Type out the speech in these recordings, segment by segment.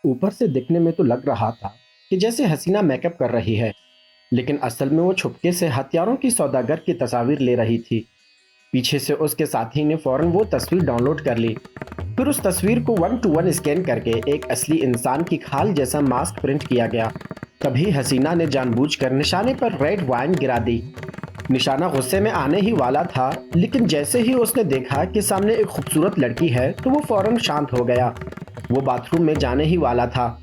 اوپر سے دیکھنے میں تو لگ رہا تھا کہ جیسے حسینہ میک اپ کر رہی ہے، لیکن اصل میں وہ چھپکے سے ہتھیاروں کی سوداگر کی تصاویر لے رہی تھی۔ پیچھے سے اس کے ساتھی نے فوراً وہ تصویر ڈاؤن لوڈ کر لی، پھر اس تصویر کو 1 to 1 اسکین کر کے ایک اصلی انسان کی کھال جیسا ماسک پرنٹ کیا گیا۔ تبھی حسینہ نے جان بوجھ کر نشانے پر ریڈ وائن گرا دی۔ نشانہ غصے میں آنے ہی والا تھا، لیکن جیسے ہی اس نے دیکھا کہ سامنے ایک خوبصورت لڑکی ہے تو وہ فوراً شانت ہو گیا۔ وہ باتھ روم میں جانے ہی والا تھا۔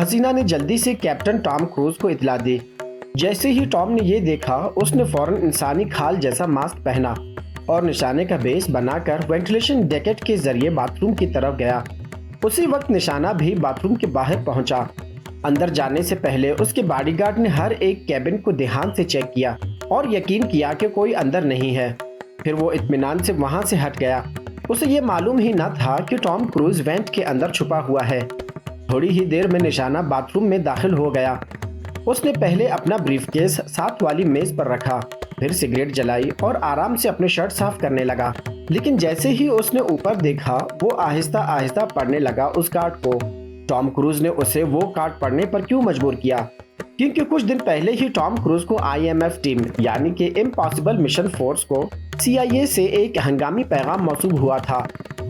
حسینہ نے جلدی سے کیپٹن ٹام کروز کو اطلاع دی۔ جیسے ہی ٹام نے یہ دیکھا، اس نے فوراً انسانی کھال جیسا ماسک پہنا اور نشانے کا بیس بنا کر وینٹیلیشن ڈیکٹ کے ذریعے باتھ روم کی طرف گیا۔ اسی وقت نشانہ بھی باتھ روم کے باہر پہنچا۔ اندر جانے سے پہلے اس کے باڈی گارڈ نے ہر ایک کیبن کو دھیان سے چیک کیا اور یقین کیا کہ کوئی اندر نہیں ہے۔ پھر وہ اطمینان سے وہاں سے ہٹ گیا۔ اسے یہ معلوم ہی نہ تھا کہ ٹام کروز وینٹ کے اندر چھپا ہوا ہے۔ تھوڑی ہی دیر میں نشانہ باتھ روم میں داخل ہو گیا۔ اس نے پہلے اپنا بریف کیس ساتھ والی میز پر رکھا، پھر سگریٹ جلائی اور آرام سے اپنے شرٹ صاف کرنے لگا۔ لیکن جیسے ہی اس نے اوپر دیکھا، وہ آہستہ آہستہ پڑھنے لگا اس کارڈ کو۔ ٹام کروز نے اسے وہ کارڈ پڑھنے پر کیوں مجبور کیا؟ کیونکہ کچھ دن پہلے ہی ٹام کروز کو IMF ٹیم یعنی کہ امپاسبل مشن فورس کو CIA سے ایک ہنگامی پیغام موصول ہوا تھا۔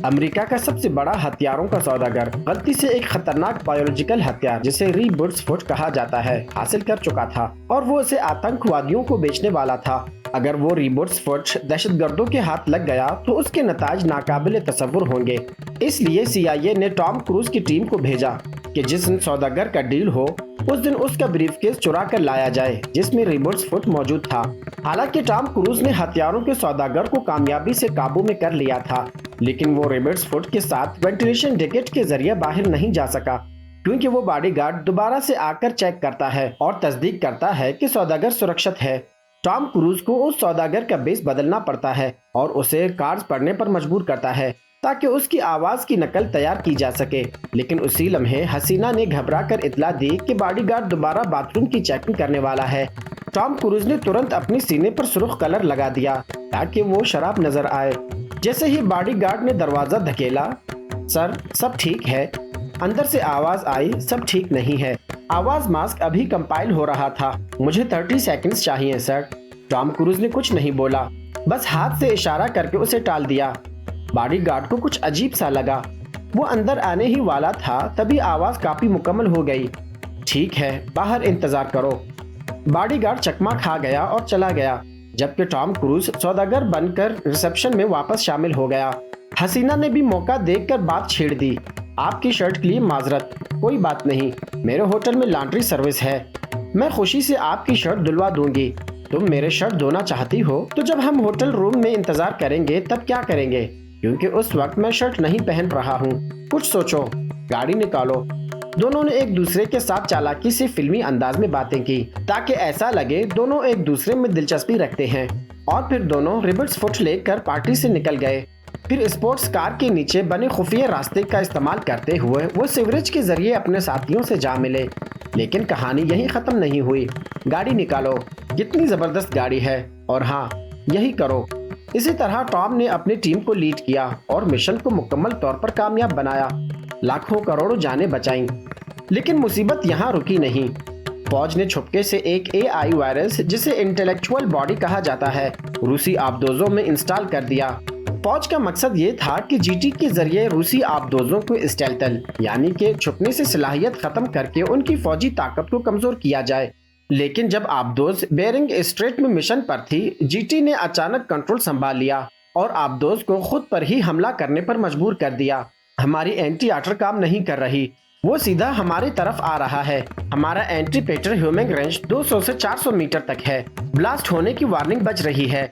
امریکہ کا سب سے بڑا ہتھیاروں کا سوداگر غلطی سے ایک خطرناک بایولوجیکل ہتھیار جسے ری برڈز فٹ کہا جاتا ہے حاصل کر چکا تھا، اور وہ اسے آتنک وادیوں کو بیچنے والا تھا۔ اگر وہ ری برڈز فٹ دہشت گردوں کے ہاتھ لگ گیا تو اس کے نتائج ناقابل تصور ہوں گے۔ اس لیے CIA نے ٹام کروز کی ٹیم کو بھیجا کہ جس دن سوداگر کا ڈیل ہو اس دن اس کا بریف کیس چرا کر لایا جائے جس میں ری برڈز فٹ موجود تھا۔ حالانکہ ٹام کروز نے ہتھیاروں کے سوداگر کو کامیابی سے قابو میں کر لیا تھا، لیکن وہ ری برڈز فٹ کے ساتھ وینٹیلیشن ڈیکٹ کے ذریعے باہر نہیں جا سکا، کیونکہ وہ باڈی گارڈ دوبارہ سے آ کر چیک کرتا ہے اور تصدیق کرتا ہے کہ سوداگر سرکشت ہے۔ ٹام کروز کو اس سوداگر کا بیس بدلنا پڑتا ہے اور اسے کارڈز پڑھنے پر مجبور کرتا ہے تاکہ اس کی آواز کی نقل تیار کی جا سکے۔ لیکن اسی لمحے حسینہ نے گھبرا کر اطلاع دی کہ باڈی گارڈ دوبارہ باتھ روم کی چیکنگ کرنے والا ہے۔ ٹام کروز نے ترنت اپنی سینے پر سرخ کلر لگا دیا تاکہ وہ شراب نظر آئے۔ جیسے ہی باڈی گارڈ نے دروازہ دھکیلا، سر سب ٹھیک ہے؟ اندر سے آواز آئی، سب ٹھیک نہیں ہے۔ آواز ماسک ابھی کمپائل ہو رہا تھا، مجھے 30 سیکنڈز چاہیے سر۔ ٹام کروز نے کچھ نہیں بولا، بس ہاتھ سے اشارہ کر کے اسے ٹال دیا۔ باڈی گارڈ کو کچھ عجیب سا لگا۔ وہ اندر آنے ہی والا تھا، تبھی آواز کافی مکمل ہو گئی، ٹھیک ہے باہر انتظار کرو۔ باڈی گارڈ چکما کھا گیا اور چلا گیا، جبکہ ٹام کروز سوداگر بن کر ریسپشن میں واپس شامل ہو گیا۔ حسینہ نے بھی موقع دیکھ کر بات چھیڑ دی، آپ کی شرٹ کے لیے معذرت، کوئی بات نہیں، میرے ہوٹل میں لانڈری سروس ہے، میں خوشی سے آپ کی شرٹ دھلوا دوں گی۔ تم میرے شرٹ دھونا چاہتی ہو تو جب ہم ہوٹل روم میں انتظار کریں گے تب کیا کریں گے؟ کیونکہ اس وقت میں شرٹ نہیں پہن رہا ہوں، کچھ سوچو، گاڑی نکالو۔ دونوں نے ایک دوسرے کے ساتھ چالاکی سے فلمی انداز میں باتیں کی تاکہ ایسا لگے دونوں ایک دوسرے میں دلچسپی رکھتے ہیں، اور پھر دونوں ریبرٹس فٹ لے کر پارٹی سے نکل گئے۔ پھر اسپورٹس کار کے نیچے بنے خفیہ راستے کا استعمال کرتے ہوئے وہ سیوریج کے ذریعے اپنے ساتھیوں سے جا ملے۔ لیکن کہانی یہی ختم نہیں ہوئی۔ گاڑی نکالو، کتنی زبردست گاڑی ہے، اور ہاں یہی کرو۔ اسی طرح ٹام نے اپنی ٹیم کو لیڈ کیا اور مشن کو مکمل طور پر کامیاب بنایا، لاکھوں کروڑوں جانیں بچائیں۔ لیکن مصیبت یہاں رکی نہیں۔ فوج نے چھپکے سے ایک AI وائرس جسے انٹلیکچوئل باڈی کہا جاتا ہے روسی آبدوزوں میں انسٹال کر دیا۔ فوج کا مقصد یہ تھا کہ GT کے ذریعے روسی آبدوزوں کو اسٹیلتل یعنی کہ چھپنے سے صلاحیت ختم کر کے ان کی فوجی طاقت کو کمزور کیا جائے۔ لیکن جب آبدوز بیرنگ اسٹریٹ میں مشن پر تھی، GT نے اچانک کنٹرول سنبھال لیا اور آبدوز کو خود پر ہی حملہ کرنے پر مجبور کر دیا۔ ہماری اینٹی آٹر کام نہیں کر رہی، وہ سیدھا ہماری طرف آ رہا ہے۔ ہمارا اینٹی پیٹر ہیومنگ رینج 200 سے 400 میٹر تک ہے، بلاسٹ ہونے کی وارننگ بج رہی ہے۔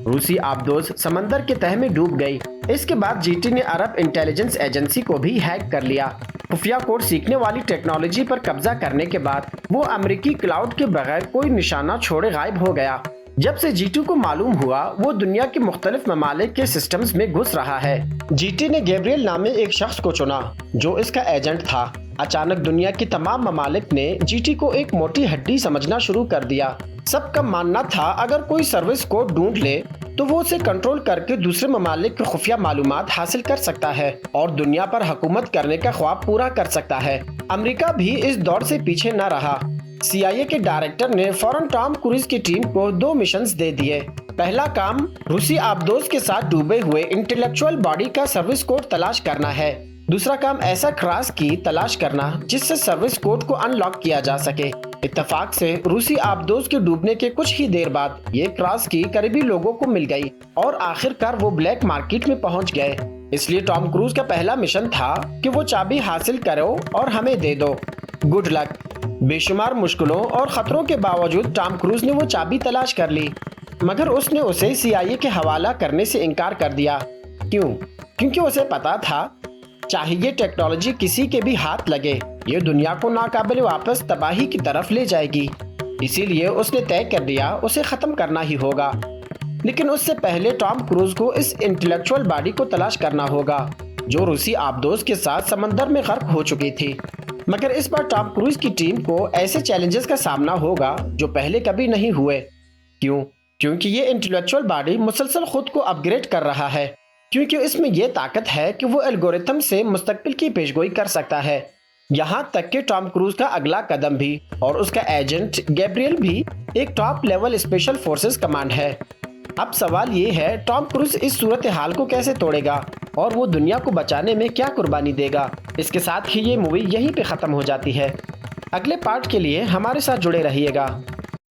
روسی آبدوز سمندر کے تہہ میں ڈوب گئی۔ اس کے بعد GT نے عرب انٹیلیجنس ایجنسی کو بھی ہیک کر لیا۔ خفیہ کوڈ سیکھنے والی ٹیکنالوجی پر قبضہ کرنے کے بعد وہ امریکی کلاؤڈ کے بغیر کوئی نشانہ چھوڑے غائب ہو گیا۔ جب سے GT کو معلوم ہوا وہ دنیا کے مختلف ممالک کے سسٹمز میں گھس رہا ہے، GT نے گیبریل نامے ایک شخص کو چنا جو اس کا ایجنٹ تھا۔ اچانک دنیا کی تمام ممالک نے GT کو ایک موٹی ہڈی سمجھنا شروع کر دیا۔ سب کا ماننا تھا اگر کوئی سروس کوڈ ڈھونڈ لے تو وہ اسے کنٹرول کر کے دوسرے ممالک کی خفیہ معلومات حاصل کر سکتا ہے اور دنیا پر حکومت کرنے کا خواب پورا کر سکتا ہے۔ امریکہ بھی اس دور سے پیچھے نہ رہا۔ CIA کے ڈائریکٹر نے فوراً ٹام کروز کی ٹیم کو 2 مشنز دے دیے۔ پہلا کام روسی آبدوز کے ساتھ ڈوبے ہوئے انٹلیکچوئل باڈی کا سروس کوڈ تلاش کرنا ہے۔ دوسرا کام ایسا کراس کی تلاش کرنا جس سے سروس کوڈ کو ان لاک کیا جا سکے۔ اتفاق سے روسی آبدوز کے ڈوبنے کے کچھ ہی دیر بعد یہ کراس کی قریبی لوگوں کو مل گئی اور آخر کار وہ بلیک مارکیٹ میں پہنچ گئے۔ اس لیے ٹام کروز کا پہلا مشن تھا کہ وہ چابی حاصل کرو اور ہمیں دے دو۔ Good luck. بے شمار مشکلوں اور خطروں کے باوجود ٹام کروز نے وہ چابی تلاش کر لی، مگر اس نے اسے CIA کے حوالہ کرنے سے انکار کر دیا۔ کیوں؟ کیونکہ اسے پتا تھا چاہے یہ ٹیکنالوجی کسی کے بھی ہاتھ لگے یہ دنیا کو ناقابل واپس تباہی کی طرف لے جائے گی، اسی لیے اس نے طے کر لیا اسے ختم کرنا ہی ہوگا۔ لیکن اس سے پہلے ٹام کروز کو اس انٹلیکچوئل باڈی کو تلاش کرنا ہوگا جو روسی آبدوز کے ساتھ سمندر میں غرق ہو چکی تھی۔ مگر اس بار ٹام کروز کی ٹیم کو ایسے چیلنجز کا سامنا ہوگا جو پہلے کبھی نہیں ہوئے۔ کیوں؟ کیونکہ یہ انٹلیکچوئل باڈی مسلسل خود کو اپ گریڈ کر رہا ہے، کیونکہ اس میں یہ طاقت ہے کہ وہ الگورتھم سے مستقبل کی پیشگوئی کر سکتا ہے۔ یہاں تک کہ ٹام کروز کا اگلا قدم بھی اور اس کا ایجنٹ گیبریل بھی ایک top level special forces command ہے۔ اب سوال یہ ہے ٹام کروز اس صورتحال کو کیسے توڑے گا اور وہ دنیا کو بچانے میں کیا قربانی دے گا۔ اس کے ساتھ ہی یہ مووی یہیں پہ ختم ہو جاتی ہے۔ اگلے پارٹ کے لیے ہمارے ساتھ جڑے رہیے گا۔